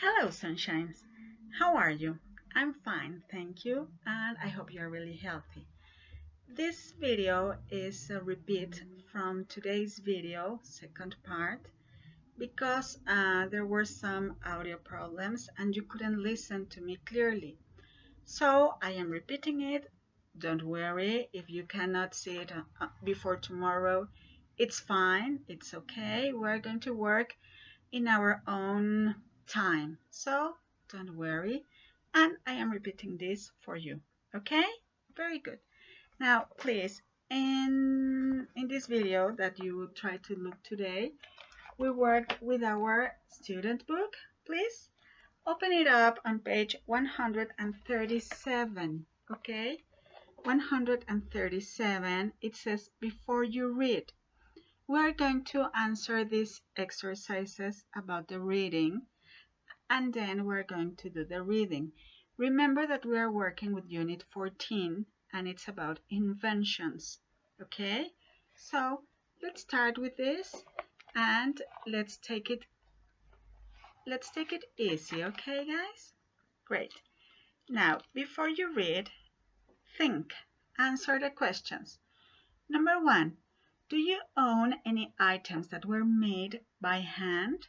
Hello, sunshines. How are you? I'm fine, thank you, and I hope you're really healthy. This video is a repeat from today's video, second part, because there were some audio problems and you couldn't listen to me clearly. So I am repeating it. Don't worry if you cannot see it before tomorrow. It's fine, it's okay. We're going to work in our own time. So don't worry. And I am repeating this for you. Okay? Very good. Now, please, in this video that you will try to look today, we work with our student book. Please open it up on page 137. Okay? 137. It says, before you read. We're going to answer these exercises about the reading, and then we're going to do the reading. Remember that we are working with Unit 14, and it's about inventions. Okay? So let's start with this, and let's take it easy, okay, guys? Great. Now, before you read, think. Answer the questions. Number 1. Do you own any items that were made by hand?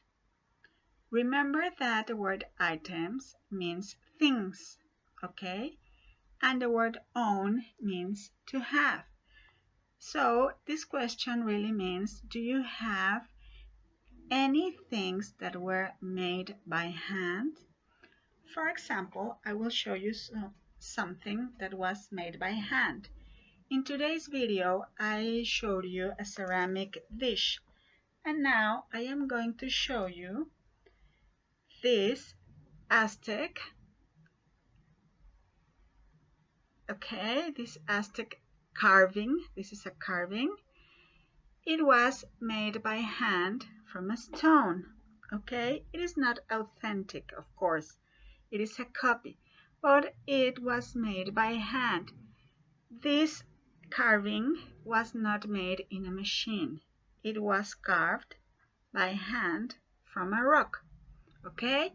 Remember that the word items means things, okay? And the word own means to have. So this question really means, do you have any things that were made by hand? For example, I will show you something that was made by hand. In today's video, I showed you a ceramic dish, and now I am going to show you this Aztec, this Aztec carving. This is a carving. It was made by hand from a stone, okay? It is not authentic, of course. It is a copy, but it was made by hand. This carving was not made in a machine. It was carved by hand from a rock. Okay?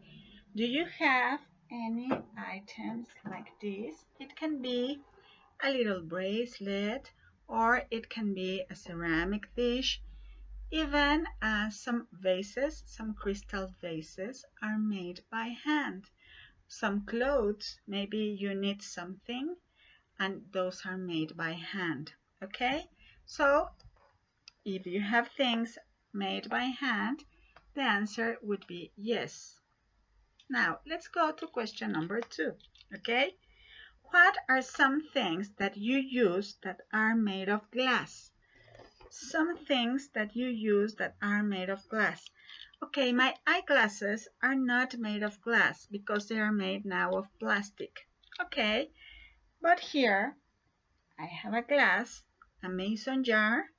Do you have any items like this? It can be a little bracelet, or it can be a ceramic dish. Even some vases, some crystal vases, are made by hand. Some clothes, maybe you need something, and those are made by hand. Okay? So if you have things made by hand, the answer would be yes. Now let's go to question number 2. Okay? What are some things that you use that are made of glass? Some things that you use that are made of glass. Okay, my eyeglasses are not made of glass because they are made now of plastic. Okay, but here I have a glass, a mason jar,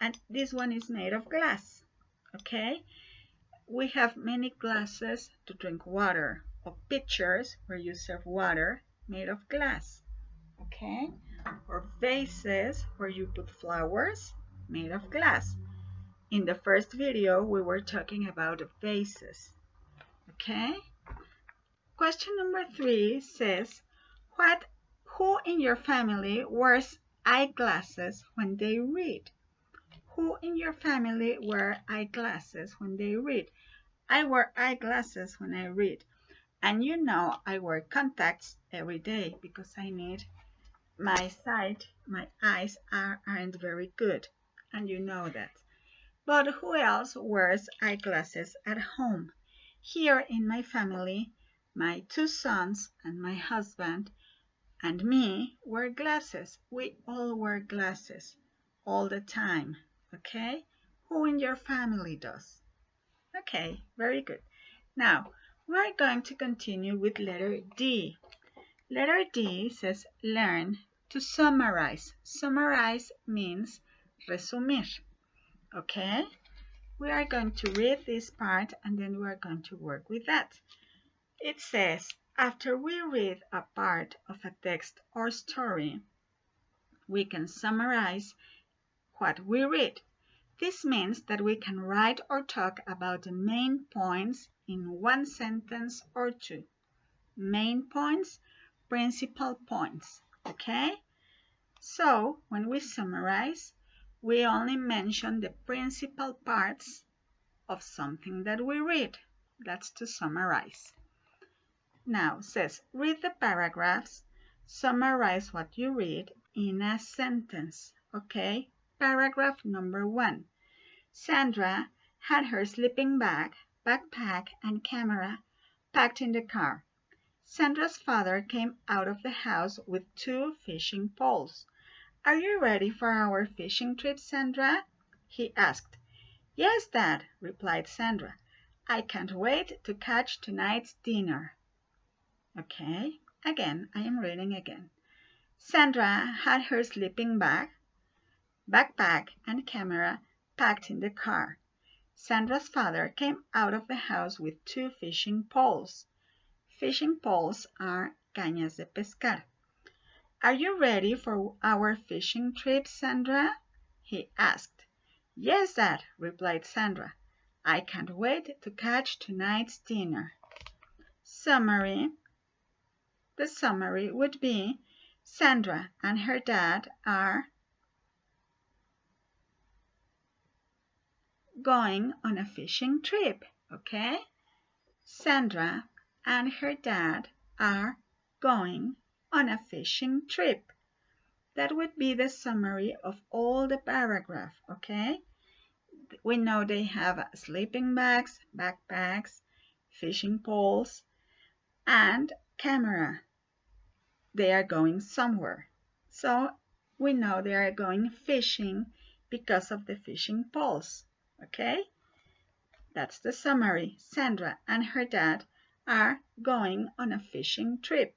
and this one is made of glass. Okay, we have many glasses to drink water, or pitchers where you serve water made of glass. Okay, or vases where you put flowers made of glass. In the first video, we were talking about vases. Okay? Question number 3 says, who in your family wears eyeglasses when they read? Who in your family wear eyeglasses when they read? I wear eyeglasses when I read. And you know I wear contacts every day because I need my sight, my eyes aren't very good. And you know that. But who else wears eyeglasses at home? Here in my family, my 2 sons and my husband and me wear glasses. We all wear glasses all the time, okay? Who in your family does? Okay, very good. Now, we're going to continue with letter D. Letter D says learn to summarize. Summarize means resumir. Okay? We are going to read this part and then we are going to work with that. It says, after we read a part of a text or story, we can summarize what we read. This means that we can write or talk about the main points in one sentence or two. Main points, principal points, okay? So, when we summarize, we only mention the principal parts of something that we read. That's to summarize. Now, it says, read the paragraphs, summarize what you read in a sentence, okay? Paragraph number 1. Sandra had her sleeping bag, backpack, and camera packed in the car. Sandra's father came out of the house with 2 fishing poles. Are you ready for our fishing trip, Sandra? He asked. Yes, Dad, replied Sandra. I can't wait to catch tonight's dinner. Okay, again, I am reading again. Sandra had her sleeping bag, backpack, and camera packed in the car. Sandra's father came out of the house with 2 fishing poles. Fishing poles are cañas de pescar. Are you ready for our fishing trip, Sandra? He asked. Yes, Dad, replied Sandra. I can't wait to catch tonight's dinner. Summary. The summary would be Sandra and her dad are going on a fishing trip, okay? Sandra and her dad are going on a fishing trip. That would be the summary of all the paragraph, okay? We know they have sleeping bags, backpacks, fishing poles, and camera. They are going somewhere. So we know they are going fishing because of the fishing poles, okay? That's the summary. Sandra and her dad are going on a fishing trip.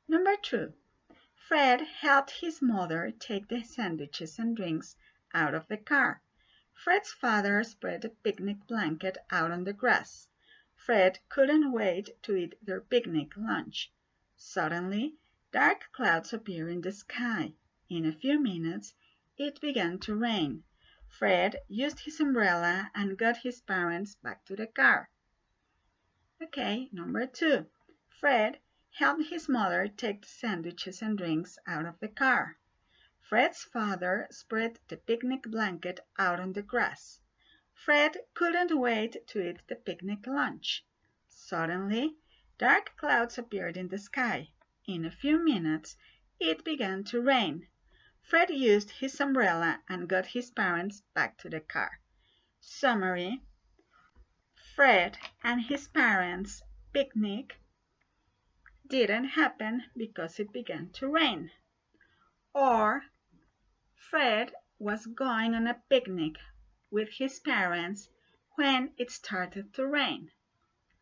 Number 2. Fred helped his mother take the sandwiches and drinks out of the car. Fred's father spread a picnic blanket out on the grass. Fred couldn't wait to eat their picnic lunch. Suddenly, dark clouds appeared in the sky. In a few minutes, it began to rain. Fred used his umbrella and got his parents back to the car. Okay, number 2. Fred helped his mother take the sandwiches and drinks out of the car. Fred's father spread the picnic blanket out on the grass. Fred couldn't wait to eat the picnic lunch. Suddenly, dark clouds appeared in the sky. In a few minutes, it began to rain. Fred used his umbrella and got his parents back to the car. Summary. Fred and his parents' picnic didn't happen because it began to rain. Or Fred was going on a picnic with his parents when it started to rain.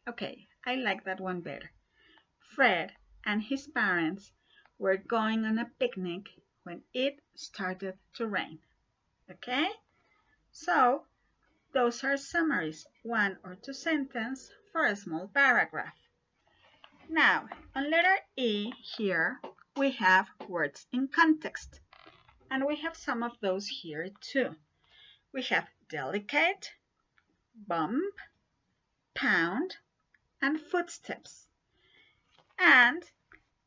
Okay, I like that one better. Fred and his parents were going on a picnic when it started to rain. Okay? So, those are summaries, 1 or 2 sentences for a small paragraph. Now, on letter E here, we have words in context. And we have some of those here too. We have delicate, bump, pound, and footsteps. And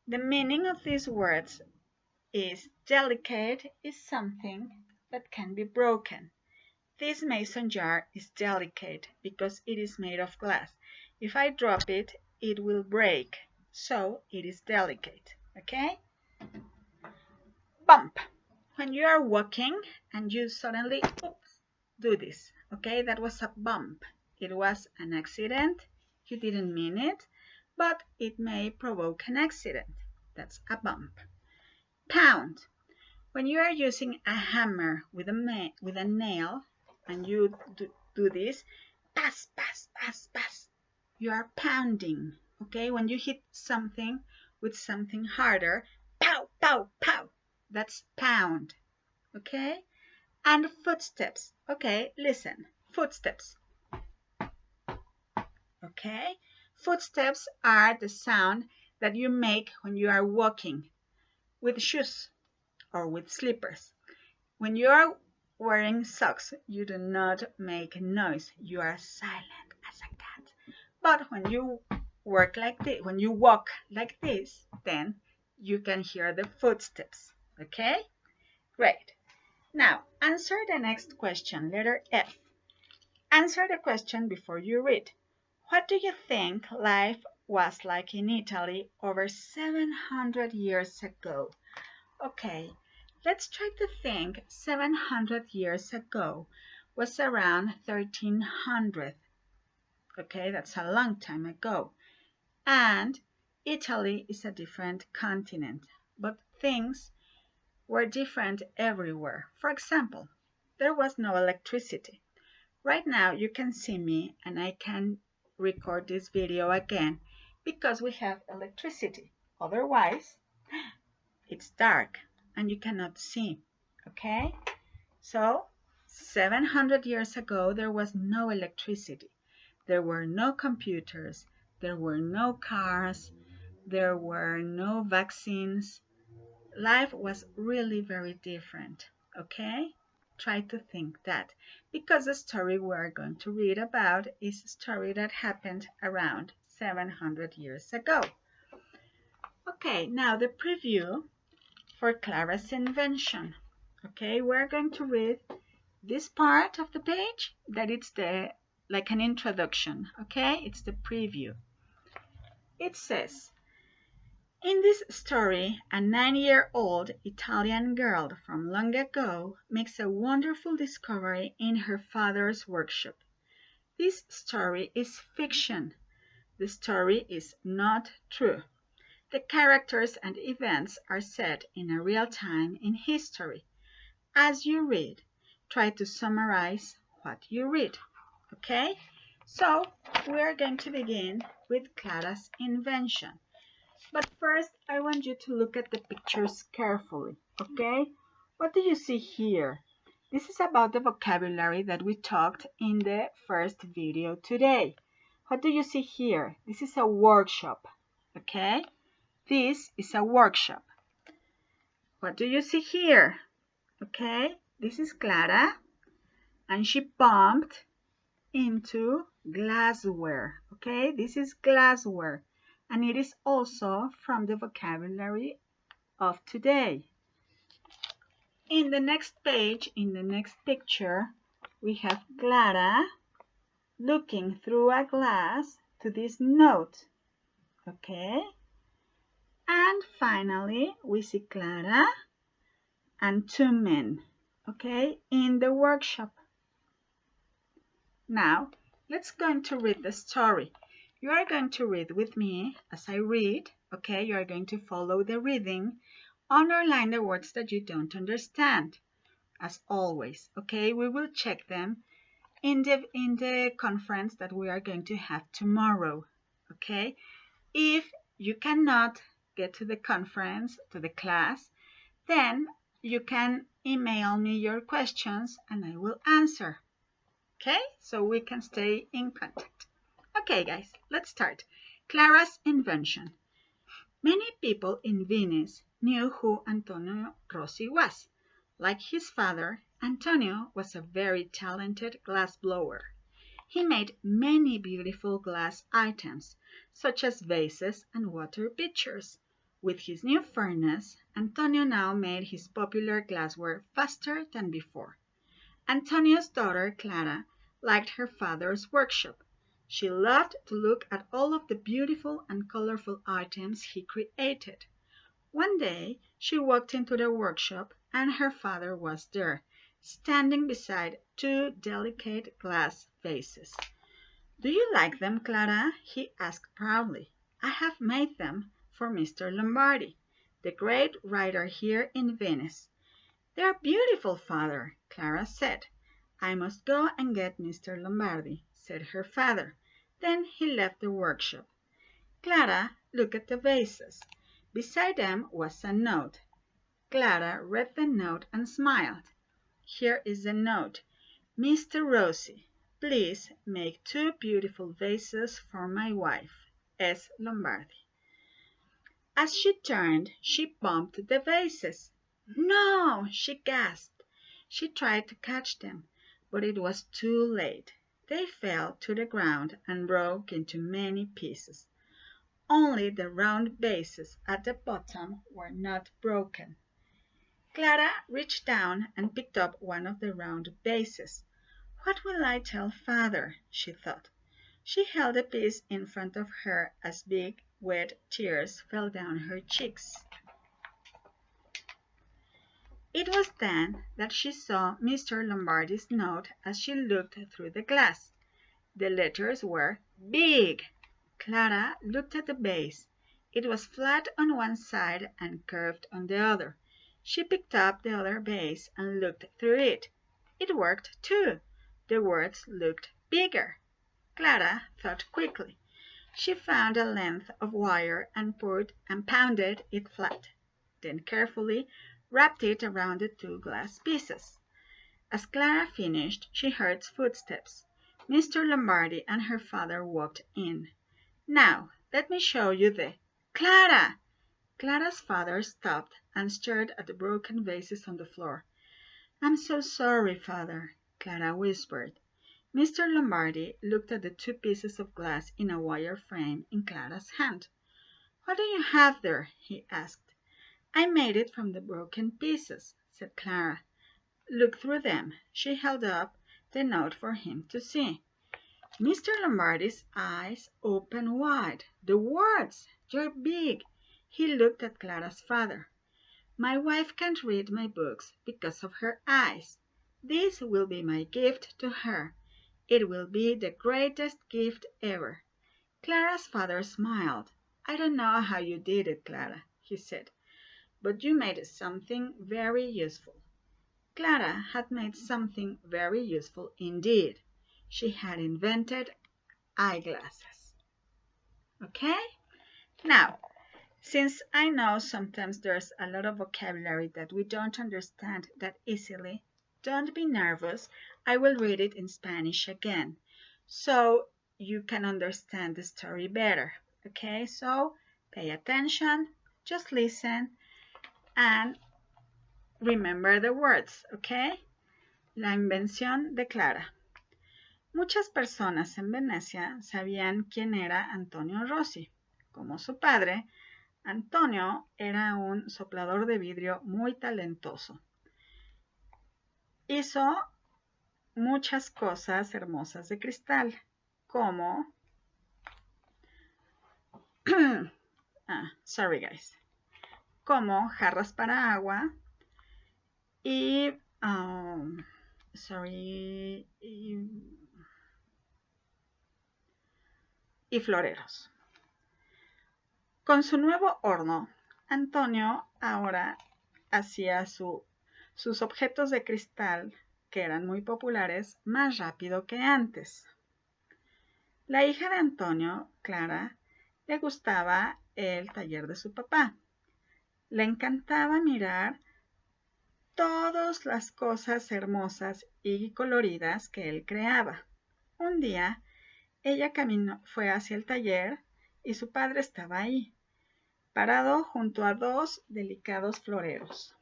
the meaning of these words is delicate is something that can be broken. This mason jar is delicate because it is made of glass. If I drop it, it will break. So it is delicate. Okay? Bump. When you are walking and you suddenly do this. Okay? That was a bump. It was an accident. You didn't mean it, but it may provoke an accident. That's a bump. Pound. When you are using a hammer with a nail and you do this, pass, pass, pass, pass. You are pounding. Okay? When you hit something with something harder, pow, pow, pow. That's pound. Okay? And footsteps. Okay, listen. Footsteps. Okay? Footsteps are the sound that you make when you are walking with shoes or with slippers. When you are wearing socks, you do not make noise. You are silent as a cat. But when you work like this, when you walk like this, then you can hear the footsteps. Okay? Great. Now, answer the next question, letter F. Answer the question before you read. What do you think life was like in Italy over 700 years ago? Okay, let's try to think. 700 years ago was around 1300. Okay, that's a long time ago. And Italy is a different continent, but things were different everywhere. For example, there was no electricity. Right now you can see me and I can record this video again because we have electricity. Otherwise, it's dark and you cannot see. Okay? So, 700 years ago there was no electricity. There were no computers. There were no cars. There were no vaccines. Life was really very different. Okay? Try to think that, because the story we're going to read about is a story that happened around 700 years ago. Okay, now the preview for Clara's invention. Okay, we're going to read this part of the page that it's like an introduction. Okay, it's the preview. It says, in this story, a 9-year-old Italian girl from long ago makes a wonderful discovery in her father's workshop. This story is fiction. The story is not true. The characters and events are set in a real time in history. As you read, try to summarize what you read. Okay? So, we're going to begin with Clara's invention. But first, I want you to look at the pictures carefully, okay? What do you see here? This is about the vocabulary that we talked in the first video today. What do you see here? This is a workshop, okay? This is a workshop. What do you see here? Okay, this is Clara, and she bumped into glassware, okay? This is glassware. And it is also from the vocabulary of today. In the next page, in the next picture, we have Clara looking through a glass to this note. Okay? And finally, we see Clara and two men, okay, in the workshop. Now, let's go to read the story. You are going to read with me as I read, okay? You are going to follow the reading. Underline the words that you don't understand, as always, okay? We will check them in the conference that we are going to have tomorrow, okay? If you cannot get to the conference, to the class, then you can email me your questions and I will answer, okay? So we can stay in contact. Okay, guys, let's start. Clara's invention. Many people in Venice knew who Antonio Rossi was. Like his father, Antonio was a very talented glassblower. He made many beautiful glass items, such as vases and water pitchers. With his new furnace, Antonio now made his popular glassware faster than before. Antonio's daughter, Clara, liked her father's workshop. She loved to look at all of the beautiful and colorful items he created. One day she walked into the workshop and her father was there, standing beside two delicate glass vases. "Do you like them, Clara?" he asked proudly. "I have made them for Mr. Lombardi, the great writer here in Venice." "They're beautiful, father," Clara said. "I must go and get Mr. Lombardi," said her father. Then he left the workshop. Clara looked at the vases. Beside them was a note. Clara read the note and smiled. Here is the note. "Mr. Rossi, please make two beautiful vases for my wife, S. Lombardi." As she turned, she bumped the vases. "No!" she gasped. She tried to catch them, but it was too late. They fell to the ground and broke into many pieces. Only the round bases at the bottom were not broken. Clara reached down and picked up one of the round bases. "What will I tell father?" she thought. She held a piece in front of her as big, wet tears fell down her cheeks. It was then that she saw Mr. Lombardy's note as she looked through the glass. The letters were big. Clara looked at the base. It was flat on one side and curved on the other. She picked up the other base and looked through it. It worked too. The words looked bigger. Clara thought quickly. She found a length of wire and pounded it flat. Then carefully wrapped it around the two glass pieces. As Clara finished, she heard footsteps. Mr. Lombardy and her father walked in. "Now, let me show you the—" "Clara!" Clara's father stopped and stared at the broken vases on the floor. "I'm so sorry, father," Clara whispered. Mr. Lombardy looked at the two pieces of glass in a wire frame in Clara's hand. "What do you have there?" he asked. "I made it from the broken pieces," said Clara. "Look through them." She held up the note for him to see. Mr. Lombardy's eyes opened wide. "The words! They're big!" He looked at Clara's father. "My wife can't read my books because of her eyes. This will be my gift to her. It will be the greatest gift ever." Clara's father smiled. "I don't know how you did it, Clara," he said, "but you made something very useful." Clara had made something very useful indeed. She had invented eyeglasses. Okay? Now, since I know sometimes there's a lot of vocabulary that we don't understand that easily, don't be nervous. I will read it in Spanish again so you can understand the story better. Okay? So pay attention, just listen, and remember the words. Okay? La invención de Clara. Muchas personas en Venecia sabían quién era Antonio Rossi. Como su padre, Antonio era un soplador de vidrio muy talentoso. Hizo muchas cosas hermosas de cristal, como como jarras para agua y floreros. Con su nuevo horno, Antonio ahora hacía sus objetos de cristal, que eran muy populares, más rápido que antes. La hija de Antonio, Clara, le gustaba el taller de su papá. Le encantaba mirar todas las cosas hermosas y coloridas que él creaba. Un día, ella fue hacia el taller y su padre estaba ahí, parado junto a dos delicados floreros.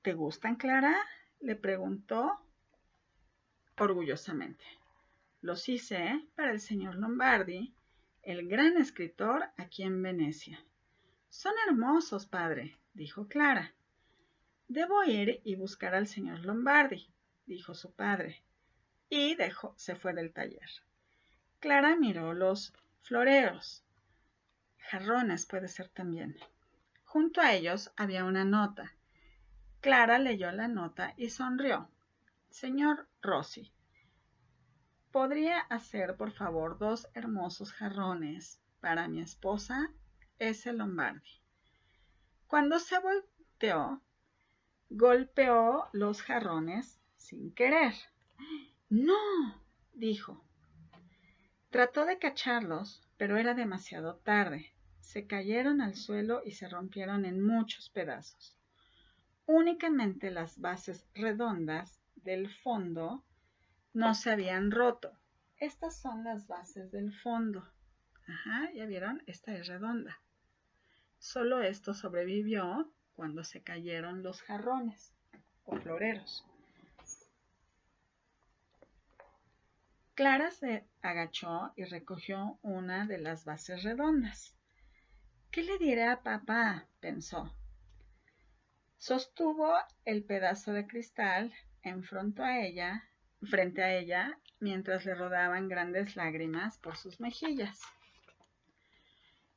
¿Te gustan, Clara?, le preguntó orgullosamente. Los hice para el señor Lombardi, el gran escritor aquí en Venecia. Son hermosos, padre, dijo Clara. Debo ir y buscar al señor Lombardi, dijo su padre, y se fue del taller. Clara miró los floreros. Jarrones puede ser también. Junto a ellos había una nota. Clara leyó la nota y sonrió. Señor Rossi, ¿podría hacer por favor 2 hermosos jarrones para mi esposa, S. Lombardi? Cuando se volteó, golpeó los jarrones sin querer. ¡No!, dijo. Trató de cacharlos, pero era demasiado tarde. Se cayeron al suelo y se rompieron en muchos pedazos. Únicamente las bases redondas del fondo no se habían roto. Estas son las bases del fondo. Ajá, ¿ya vieron? Esta es redonda. Solo esto sobrevivió cuando se cayeron los jarrones. o floreros. Clara se agachó y recogió una de las bases redondas. ¿Qué le diré a papá?, pensó. Sostuvo el pedazo de cristal frente a ella, mientras le rodaban grandes lágrimas por sus mejillas.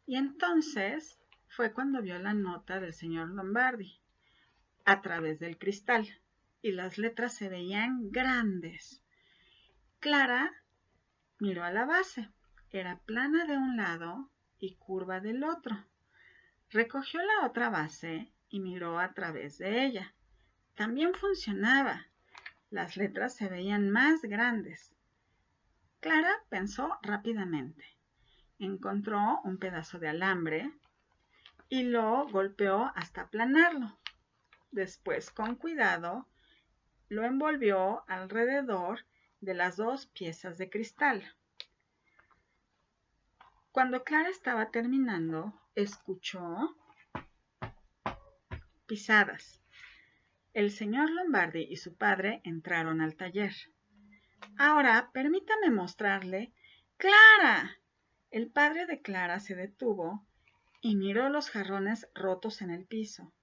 Y entonces fue cuando vio la nota del señor Lombardi a través del cristal, y las letras se veían grandes. Clara miró a la base. Era plana de un lado y curva del otro. Recogió la otra base y miró a través de ella. También funcionaba. Las letras se veían más grandes. Clara pensó rápidamente. Encontró un pedazo de alambre y lo golpeó hasta aplanarlo. Después, con cuidado, lo envolvió alrededor de las dos piezas de cristal. Cuando Clara estaba terminando, escuchó pisadas. El señor Lombardi y su padre entraron al taller. Ahora, permítame mostrarle. ¡Clara! El padre de Clara se detuvo y miró los jarrones rotos en el piso.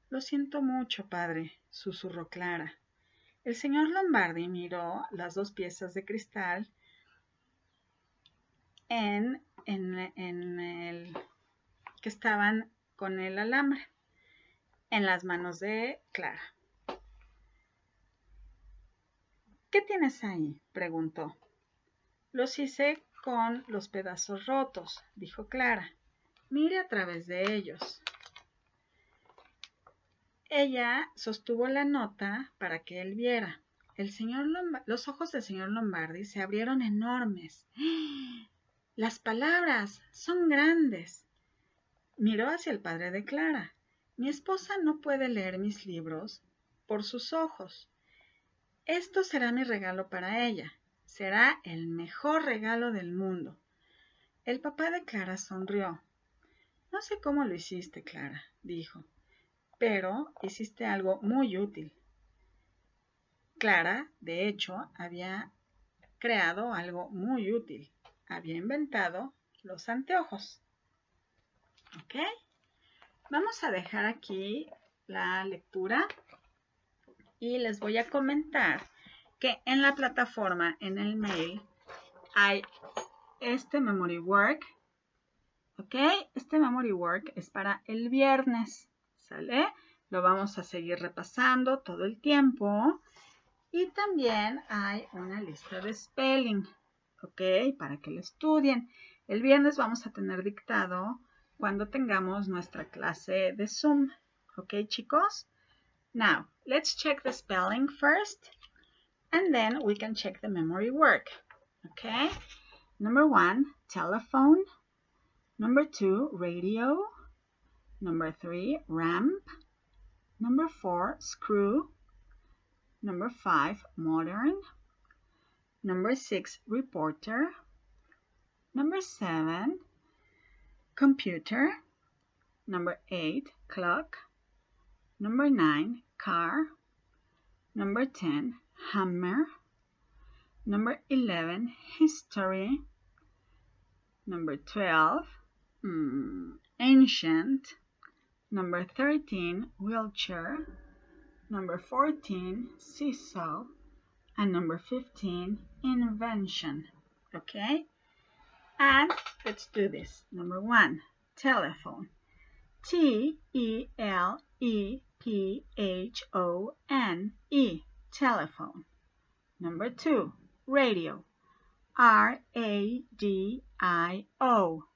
Lo siento mucho, padre, susurró Clara. El señor Lombardi miró las dos piezas de cristal que estaban con el alambre en las manos de Clara. ¿Qué tienes ahí?, preguntó. Los hice con los pedazos rotos, dijo Clara. Mire a través de ellos. Ella sostuvo la nota para que él viera. Los ojos del señor Lombardi se abrieron enormes. Las palabras son grandes. Miró hacia el padre de Clara. Mi esposa no puede leer mis libros por sus ojos. Esto será mi regalo para ella. Será el mejor regalo del mundo. El papá de Clara sonrió. No sé cómo lo hiciste, Clara, dijo, pero hiciste algo muy útil. Clara, de hecho, había creado algo muy útil. Había inventado los anteojos. ¿Ok? Vamos a dejar aquí la lectura y les voy a comentar que en la plataforma, en el mail, hay este memory work. ¿Ok? Este memory work es para el viernes. ¿Sale? Lo vamos a seguir repasando todo el tiempo. Y también hay una lista de spelling. ¿Ok? Para que lo estudien. El viernes vamos a tener dictado cuando tengamos nuestra clase de Zoom. ¿Ok, chicos? Now, let's check the spelling first. And then we can check the memory work. Okay? Number 1, telephone. Number 2, radio. Number 3, ramp. Number 4, screw. Number 5, modern. Number 6, reporter. Number 7, computer. Number 8, clock. Number 9, car. Number 10, hammer. Number 11, history. Number 12, ancient. Number 13, wheelchair. Number 14, seesaw. And number 15, invention. Okay? And let's do this. Number 1, telephone. T-E-L-E-P-H-O-N-E, telephone. Number 2, radio. R-A-D-I-O,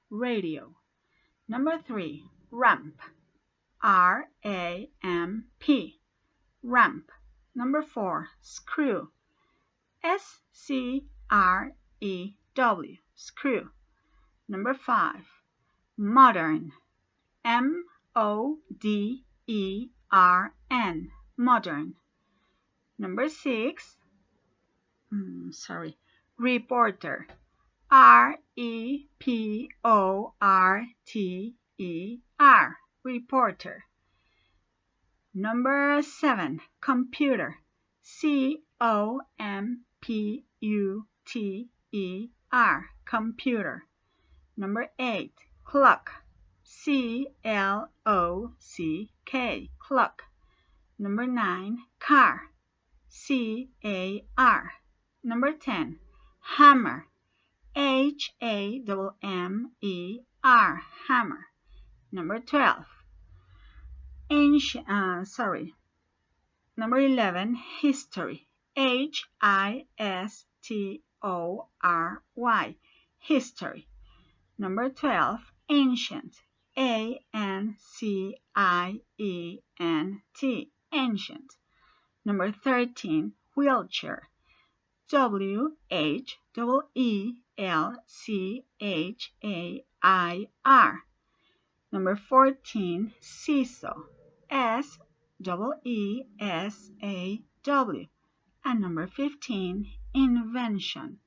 radio. Number 3, ramp. R-A-M-P, ramp. Number 4, screw. S-C-R-E-W, screw. Number 5, modern. M-O-D-E-R-N, modern. Number 6, reporter. R-E-P-O-R-T-E-R, reporter. Number 7, computer. C-O-M-P-U-T-E-R, computer. Number 8, clock. C-L-O-C-K, clock. Number 9, car. C-A-R. Number 10, hammer. H-A-M-M-E-R, hammer. Number 12, Number 11, history. H-I-S-T-O-R-Y, history. Number 12, ancient. A-N-C-I-E-N-T, ancient. Number 13, wheelchair. W-H-E-E-L-C-H-A-I-R. Number 14, seesaw. S-E-E-S-A-W. And number 15, invention.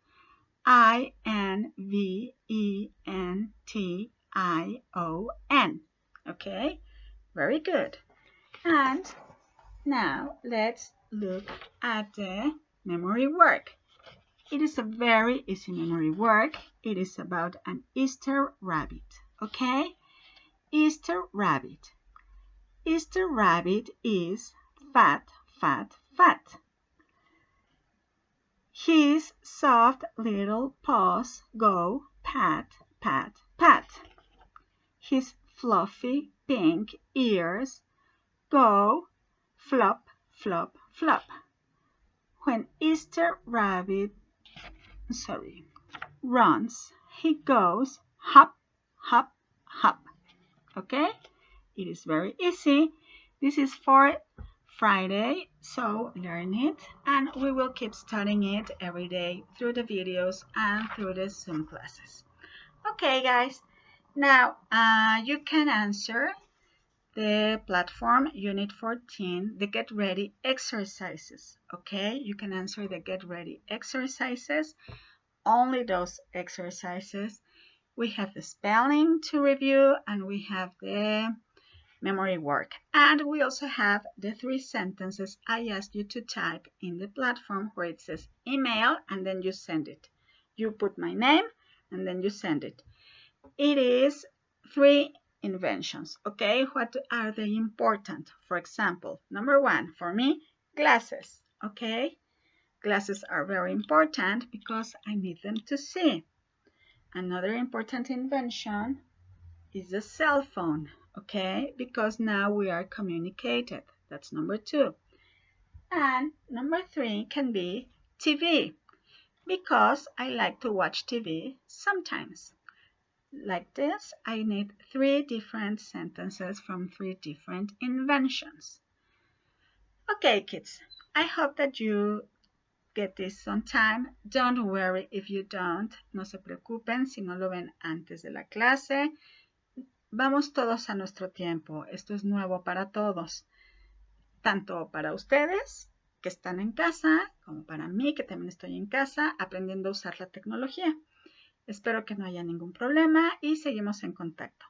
I-N-V-E-N-T-I-O-N. Okay, very good. And now let's look at the memory work. It is a very easy memory work. It is about an Easter rabbit. Okay, Easter rabbit. Easter rabbit is fat, fat, fat. His soft little paws go pat, pat, pat. His fluffy pink ears go flop, flop, flop. When Easter rabbit runs, he goes hop, hop, hop. Okay? It is very easy. This is for Friday, so learn it, and we will keep studying it every day through the videos and through the Zoom classes. Okay, guys. Now, you can answer the platform Unit 14, the Get Ready exercises. Okay, you can answer the Get Ready exercises, only those exercises. We have the spelling to review, and we have the memory work. And we also have the 3 sentences I asked you to type in the platform where it says email, and then you send it. You put my name, and then you send it. It is 3 inventions, okay? What are they important? For example, number 1, for me, glasses, okay? Glasses are very important because I need them to see. Another important invention is the cell phone, okay? Because now we are communicated. That's number 2. And number 3 can be TV, because I like to watch TV sometimes. Like this, I need 3 different sentences from 3 different inventions. Okay, kids, I hope that you get this on time. Don't worry if you don't. No se preocupen si no lo ven antes de la clase. Vamos todos a nuestro tiempo. Esto es nuevo para todos. Tanto para ustedes que están en casa, como para mí que también estoy en casa aprendiendo a usar la tecnología. Espero que no haya ningún problema y seguimos en contacto.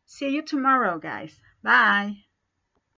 See you tomorrow, guys. Bye.